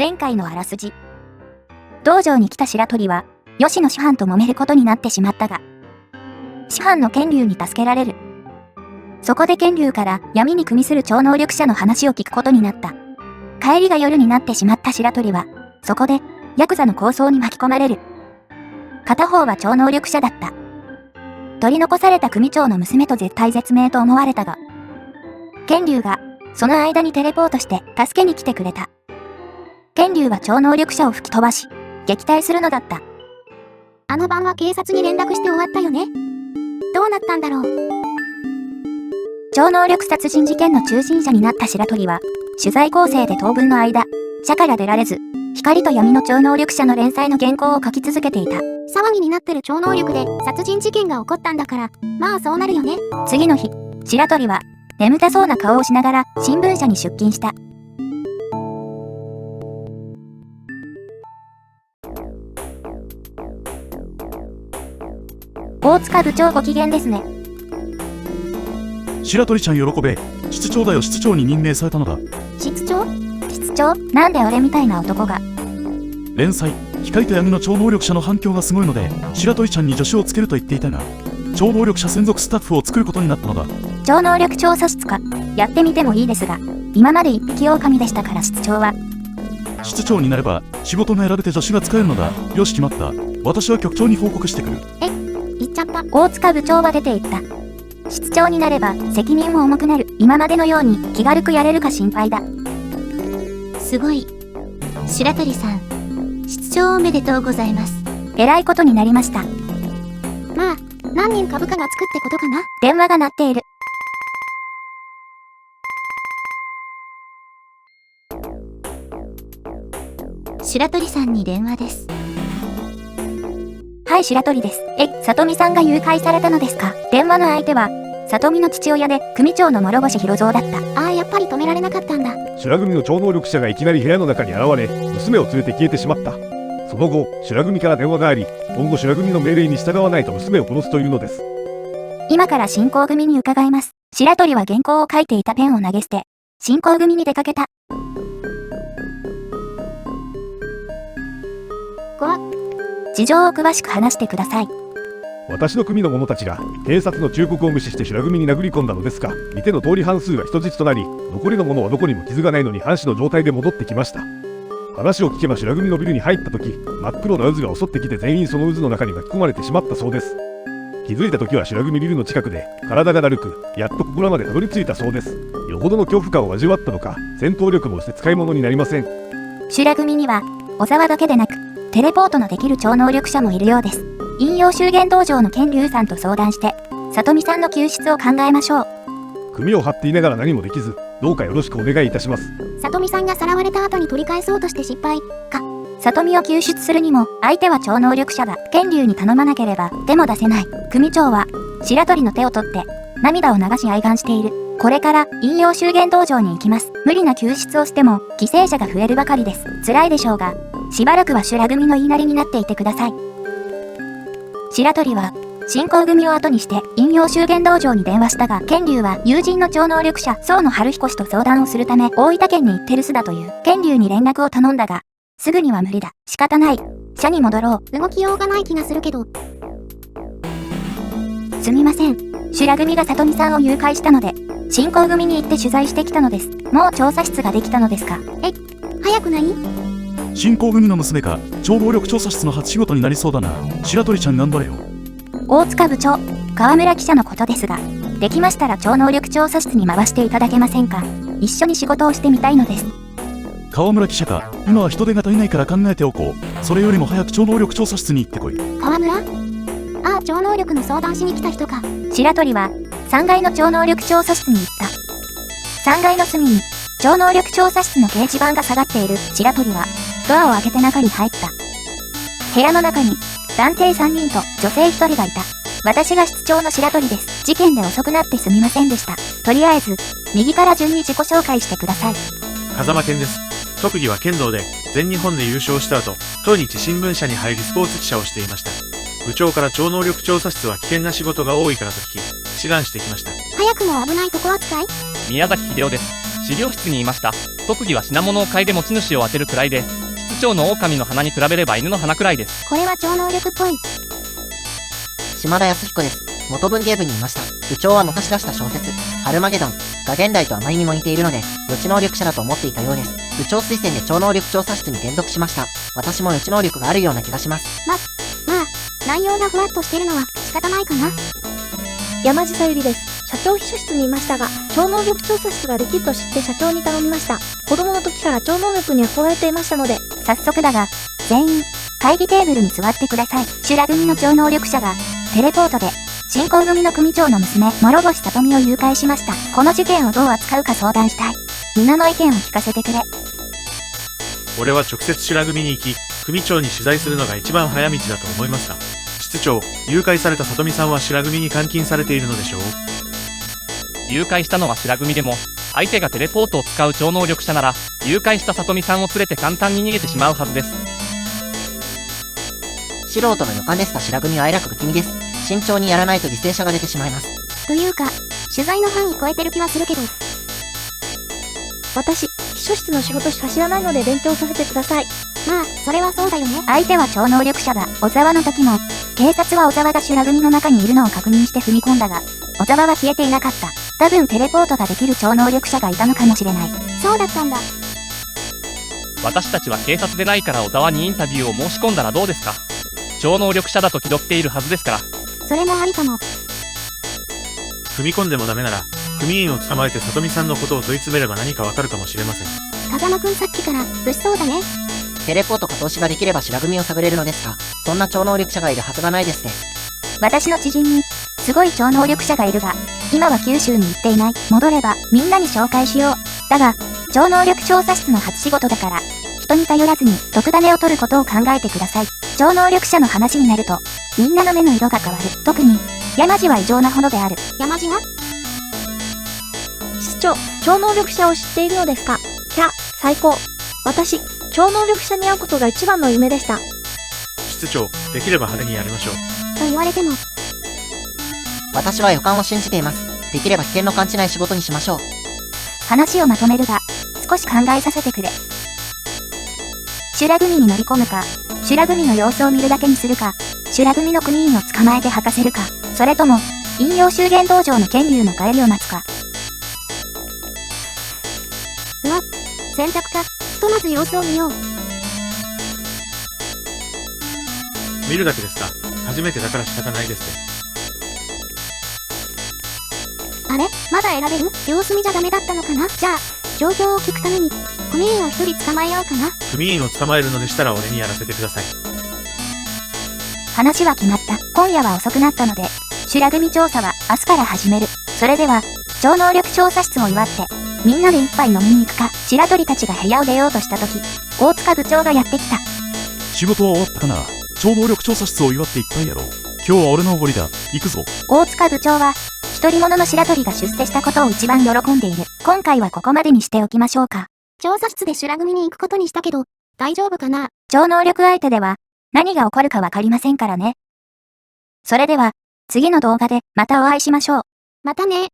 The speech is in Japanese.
前回のあらすじ。道場に来た白鳥は、吉野師範と揉めることになってしまったが、師範の剣竜に助けられる。そこで剣竜から闇に組みする超能力者の話を聞くことになった。帰りが夜になってしまった白鳥は、そこで、ヤクザの抗争に巻き込まれる。片方は超能力者だった。取り残された組長の娘と絶体絶命と思われたが、剣竜が、その間にテレポートして助けに来てくれた。剣竜は超能力者を吹き飛ばし、撃退するのだった。あの晩は警察に連絡して終わったよね。どうなったんだろう。超能力殺人事件の中心者になった白鳥は、取材構成で当分の間、社から出られず、光と闇の超能力者の連載の原稿を書き続けていた。騒ぎになってる超能力で殺人事件が起こったんだから、まあそうなるよね。次の日、白鳥は、眠たそうな顔をしながら新聞社に出勤した。大塚部長ご機嫌ですね。白鳥ちゃん喜べ。室長だよ。室長に任命されたのだ。室長？室長？なんで俺みたいな男が。連載、光と闇の超能力者の反響がすごいので、白鳥ちゃんに助手をつけると言っていたが、超能力者専属スタッフを作ることになったのだ。超能力調査室か。やってみてもいいですが、今まで一匹狼でしたから室長は。室長になれば、仕事が選べて助手が使えるのだ。よし決まった。私は局長に報告してくる。言っちゃった。大塚部長は出て行った。室長になれば責任も重くなる。今までのように気軽くやれるか心配だ。すごい。白鳥さん、室長おめでとうございます。えらいことになりました。まあ、何人株価がつくってことかな。電話が鳴っている。白鳥さんに電話です。はい、白鳥です。里美さんが誘拐されたのですか？電話の相手は、里美の父親で、組長の諸星博蔵だった。ああ、やっぱり止められなかったんだ。修羅組の超能力者がいきなり部屋の中に現れ、娘を連れて消えてしまった。その後、修羅組から電話があり、今後修羅組の命令に従わないと娘を殺すというのです。今から進行組に伺います。白鳥は原稿を書いていたペンを投げ捨て、進行組に出かけた。事情を詳しく話してください。私の組の者たちが警察の忠告を無視して修羅組に殴り込んだのですが、見ての通り半数が人質となり、残りの者はどこにも傷がないのに半死の状態で戻ってきました。話を聞けば修羅組のビルに入った時、真っ黒な渦が襲ってきて全員その渦の中に巻き込まれてしまったそうです。気づいた時は修羅組ビルの近くで体がだるく、やっとここらまでたどり着いたそうです。よほどの恐怖感を味わったのか、戦闘力もして使い物になりません。修羅組には小沢だけでなくテレポートのできる超能力者もいるようです。陰陽修験道場の剣竜さんと相談して里美さんの救出を考えましょう。組を張っていながら何もできず、どうかよろしくお願いいたします。里美さんがさらわれた後に取り返そうとして失敗か。里美を救出するにも相手は超能力者だ。剣竜に頼まなければ手も出せない。組長は白鳥の手を取って涙を流し哀願している。これから陰陽修験道場に行きます。無理な救出をしても犠牲者が増えるばかりです。辛いでしょうが、しばらくは修羅組の言いなりになっていてください。白鳥は進行組を後にして陰陽修験道場に電話したが、剣竜は友人の超能力者宗野春彦氏と相談をするため大分県に行ってる巣だという。剣竜に連絡を頼んだが、すぐには無理だ。仕方ない。社に戻ろう。動きようがない気がするけど。すみません。修羅組が里美さんを誘拐したので、進行組に行って取材してきたのです。もう調査室ができたのですか？早くない？進行組の娘か。超能力調査室の初仕事になりそうだな。白鳥ちゃん頑張れよ。大塚部長、河村記者のことですが、できましたら超能力調査室に回していただけませんか？一緒に仕事をしてみたいのです。河村記者か。今は人手が足りないから考えておこう。それよりも早く超能力調査室に行ってこい。河村？ああ、超能力の相談しに来た人か。白鳥は3階の超能力調査室に行った。3階の隅に超能力調査室の掲示板が下がっている。白鳥はドアを開けて中に入った。部屋の中に男性3人と女性1人がいた。私が室長の白鳥です。事件で遅くなってすみませんでした。とりあえず右から順に自己紹介してください。風間健です。特技は剣道で全日本で優勝した後、当日新聞社に入りスポーツ記者をしていました。部長から超能力調査室は危険な仕事が多いからと聞き、志願してきました。早くも危ないとこ扱い？宮崎秀夫です。資料室にいました。特技は品物を嗅いで持ち主を当てるくらいで、室長の狼の鼻に比べれば犬の鼻くらいです。これは超能力っぽい。島田康彦です。元文芸部にいました。部長は昔出した小説、ハルマゲドンが現代とあまりにも似ているので、予知能力者だと思っていたようです。部長推薦で超能力調査室に転属しました。私も予知能力があるような気がします。まあ、内容がふわっとしてるのは仕方ないかな。山地さゆりです。社長秘書室にいましたが、超能力調査室ができると知って社長に頼みました。子供の時から超能力に憧れていましたので、早速だが、全員、会議テーブルに座ってください。修羅組の超能力者が、テレポートで、新興組の組長の娘、諸星里美を誘拐しました。この事件をどう扱うか相談したい。皆の意見を聞かせてくれ。俺は直接修羅組に行き、組長に取材するのが一番早道だと思いますが、室長、誘拐された里美さんは修羅組に監禁されているのでしょう？誘拐したのは白組でも、相手がテレポートを使う超能力者なら、誘拐した里美さんを連れて簡単に逃げてしまうはずです。素人の予感ですが白組はえらく不気味です。慎重にやらないと犠牲者が出てしまいます。というか、取材の範囲超えてる気はするけど。私、秘書室の仕事しか知らないので勉強させてください。まあ、それはそうだよね。相手は超能力者だ。小沢の時も、警察は小沢が修羅組の中にいるのを確認して踏み込んだが、小沢は消えていなかった。多分テレポートができる超能力者がいたのかもしれない。そうだったんだ。私たちは警察でないから小沢にインタビューを申し込んだらどうですか？超能力者だと気取っているはずですから。それもありかも。踏み込んでもダメなら、組員を捕まえて里美さんのことを問い詰めれば何かわかるかもしれません。風間くんさっきから物騒だね。テレポートか投資ができれば白組を探れるのですが、そんな超能力者がいるはずがないですね。私の知人に、すごい超能力者がいるが、今は九州に行っていない。戻れば、みんなに紹介しよう。だが、超能力調査室の初仕事だから、人に頼らずに特ダネを取ることを考えてください。超能力者の話になると、みんなの目の色が変わる。特に、山路は異常なほどである。山路が？室長、超能力者を知っているのですか？キャ、最高。私、超能力者に会うことが一番の夢でした。室長、できれば派手にやりましょう。と言われても。私は予感を信じています。できれば危険の感じない仕事にしましょう。話をまとめるが、少し考えさせてくれ。修羅組に乗り込むか、修羅組の様子を見るだけにするか、修羅組の組員を捕まえて吐かせるか、それとも、引用修験道場の剣竜の帰りを待つか。選択か、ひとまず様子を見よう。見るだけですか？初めてだから仕方ないですね。あれまだ選べる？様子見じゃダメだったのかな？じゃあ、状況を聞くために、組員を一人捕まえようかな。組員を捕まえるのでしたら俺にやらせてください。話は決まった。今夜は遅くなったので、修羅組調査は明日から始める。それでは、超能力調査室を祝って、みんなで一杯飲みに行くか。白鳥たちが部屋を出ようとした時、大塚部長がやってきた。仕事は終わったかな？超能力調査室を祝っていったんやろ。今日は俺のおごりだ。行くぞ。大塚部長は、独り者の白鳥が出世したことを一番喜んでいる。今回はここまでにしておきましょうか。調査室で修羅組に行くことにしたけど、大丈夫かな？超能力相手では、何が起こるかわかりませんからね。それでは、次の動画でまたお会いしましょう。またね。